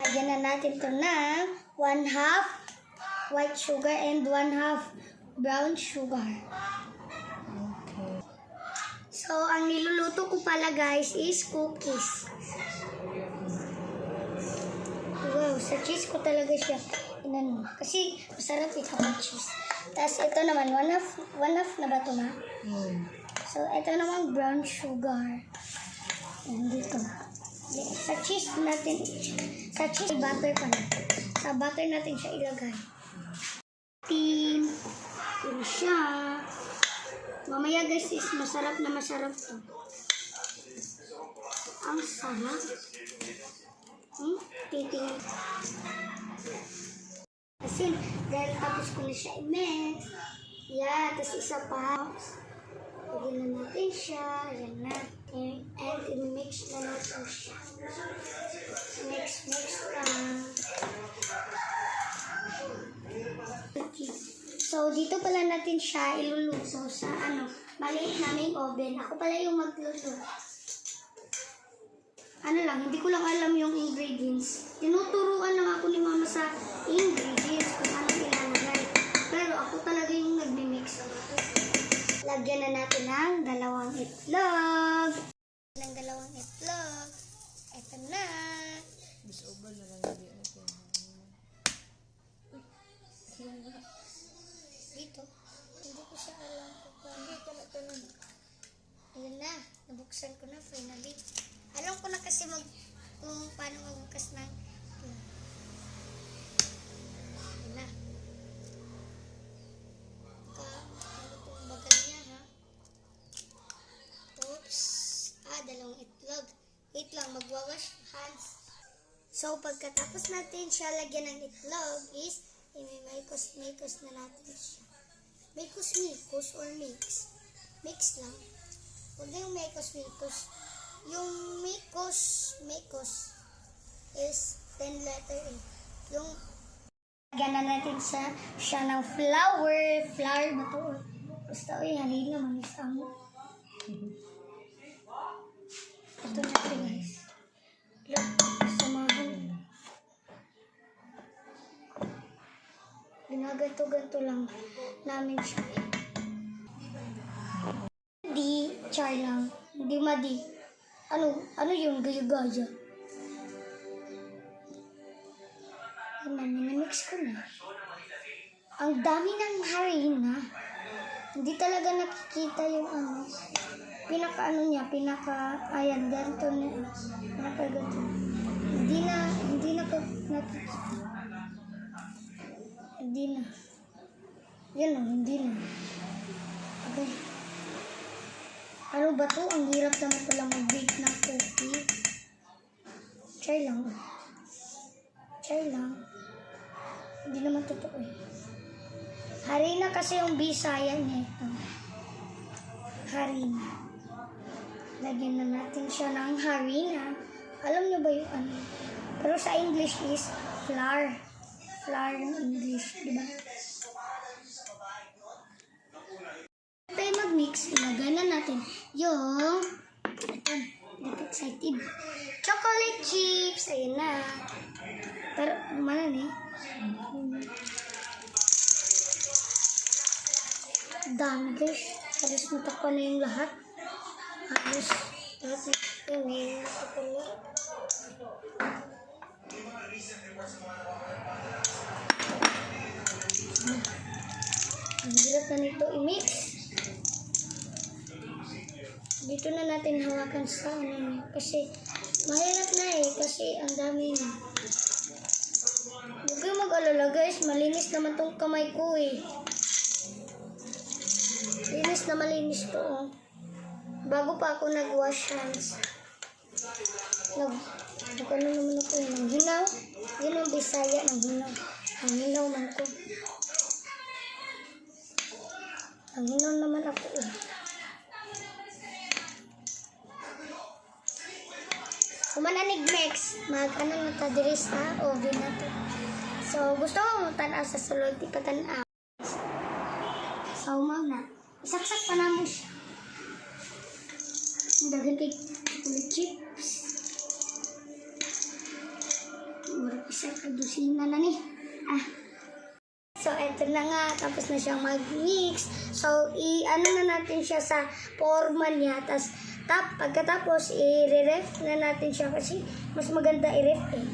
Lagyan na natin ito ng 1/2 white sugar and 1/2 brown sugar. Okay. So, ang niluluto ko pala guys is cookies. Wow, sa cheese ko talaga siya inano. Kasi masarap ito ang cheese. Tapos ito naman, 1/2 na ba ito ma? So, ito naman brown sugar. And dito. Sa cheese natin, sa cheese, butter pa na. Sa butter natin siya ilagay. Yun siya. Mamaya guys is masarap na masarap to. Ang sarap. Titingin. Kasi dahil tapos ko na siya i-mix. Yeah, tapos isa pa. Lagyan na natin siya. Ayan natin. And i-mix na natin siya. Mix lang. So, dito pala natin siya iluluto sa maliit naming oven. Ako pala yung magluto. Hindi ko lang alam yung ingredients. Tinuturuan lang ako ni mama sa ingredients kung anong ilalagay. Pero ako talaga yung nagmi-mix. Lagyan na natin ng 2 itlog. Ito na. Bisoban na lang lagyan natin. Dito. Hindi ko siya alam kung paano. Ayan na. Nabuksan ko na finally. Alam ko na kasi kung paano magbukas ng ayan na. Ano itong bagal niya ha? Oops. 2 itlog. Wait lang, magwawash hands. So, pagkatapos natin siya lagyan ng itlog is i-mikos na natin siya. Mikos or mix? Mix lang. Huwag na yung mikos. Yung mikos is 10 letter A. Yung lagyan na natin siya ng flour ba to? Basta halin naman isa mo. Ito na ito guys. Look, samahan. Ginaganto-ganto lang namin siya. Char lang. Hindi madi. Ano yung gaya-gaya? Ayan na, minamix ko na. Ang dami ng harina. Hindi talaga nakikita yung ayan, ganito na. Ganito. Hindi na nakikita. Hindi na. Yan o, hindi na. Okay. Ano ba to? Ang hirap naman pala mag-bake ng cookie. Try lang. Hindi naman totoo eh. Harina kasi yung Bisaya nito. Harina. Lagyan na natin siya ng harina. Alam nyo ba yung Pero sa English is flour. Flour yung English, di ba? Mag-mix, ilagay na natin yung get excited chocolate chips. Ayun na. Pero mana nih dami guys. Halos matakpan na yung lahat. Halos ini ang hirap na nito i-mix. Dito na natin hawakan sa kasi mahirap na kasi ang dami na. Huwag kayong mag-alala guys, malinis naman tong kamay ko Linis na malinis to Bago pa ako nag-wash hands. Nag-ano naman ako ng hinaw. Yun ang Bisaya ng hinaw. Ang hinaw man ko. Ang hinaw naman ako Kumananig next, mag-ano na ta diri sa oven na to. So, gusto mo tanaw sa sulod, di pa tanaw. So, na. Isaksak pa namin siya. Dagan kay chocolate chips. isang kadusina na ni. So, eto na nga. Tapos na siyang mag-mix. So, i-ano na natin siya sa forma niya. Pagkatapos, i-ref na natin siya kasi mas maganda i-ref eh.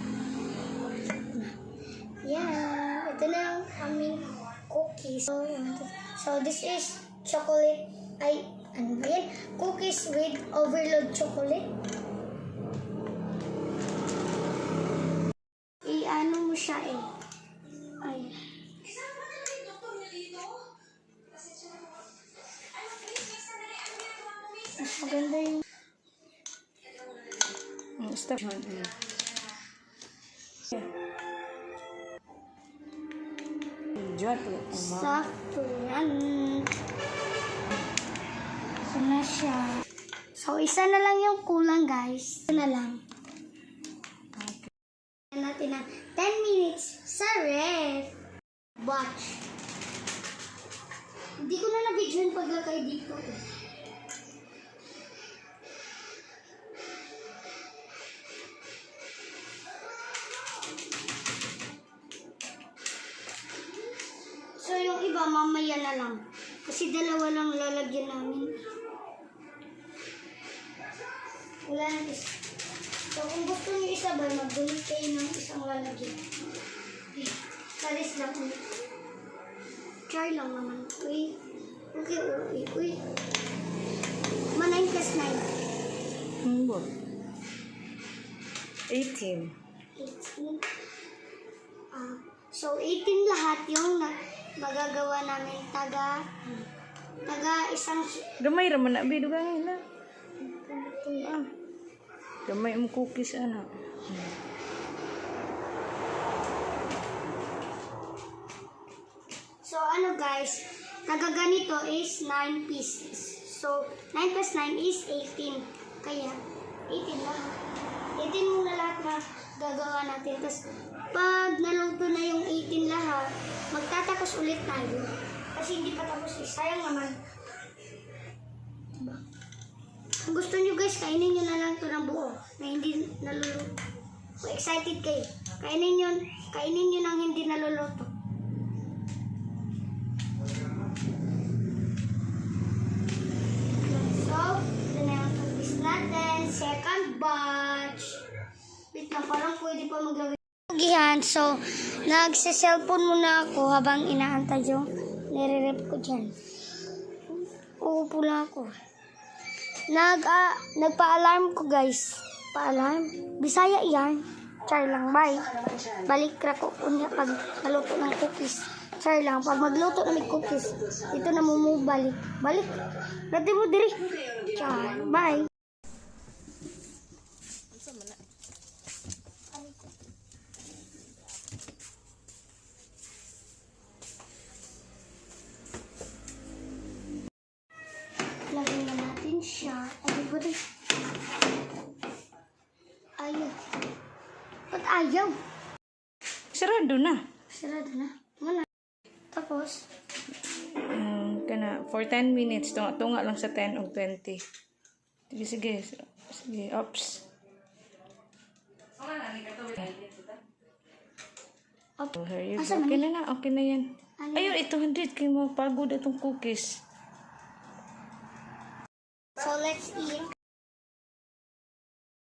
Yan. Ito na ang aming cookies. So, this is chocolate. Ano ba yan? Cookies with overload chocolate. I-ano mo siya eh. Ay. Mas maganda yung Stop. Jot. sakto yan. Ito na siya. So, isa na lang yung kulang, guys. Ito na lang. Okay. Natin na 10 minutes sa ref. Watch. Hindi ko na na-video yung paglagay dito. So, yung iba, mamaya na lang. Kasi dalawa lang lalagyan namin. Wala na isa. So, kung gusto niyo isa ba, mag-donate kayo ng isang lalagyan. Okay. Salis lang ulit. Try lang naman. Uy. Okay, uy. Uy. 9 plus 9. 18. 18. So, 18 lahat yung magagawa namin taga isang Gamay raman na bidugan na. Gamay mo cookies ana. So, ano guys, taga ganito is 9 pieces. So, 9 plus 9 is 18. Kaya, 18 lang. 18 muna lahat na gagawa natin. Tapos, pag naluto na yung 18 lahat, magtatapos ulit tayo. Kasi hindi pa tapos eh. Sayang naman. Diba? Kung gusto nyo guys, kainin nyo na lang ito ng buo na hindi naluluto. Kung excited kayo, kainin nyo nang hindi naluluto. So, ito na yung cookies natin. Second batch. Wait na, parang pwede pa maglagay. So, nagsa-cellphone muna ako habang inaantay yung nire-rep ko dyan. Uupo lang ako. Nagpa-alarm ko guys. Pa-alarm. Bisaya yan. Char lang, bye. Balik ra ko kunya pag naluto ng cookies. Char lang, pag magluto na may cookies, ito na balik. Balik. Dati mo diri. Char, bye. Lagyan na natin siya. Ay, ba rin? Ayaw. Ba't ayaw? Sarado na. Sarado na. Muna. Tapos, Kana for 10 minutes tunga lang sa 10 o 20. Sige. Oops. Oh, here you go. Asa man Okay na. Okay na yan. Ano? Ayun, ito hindi. Kaya mo pagod itong cookies. so let's eat.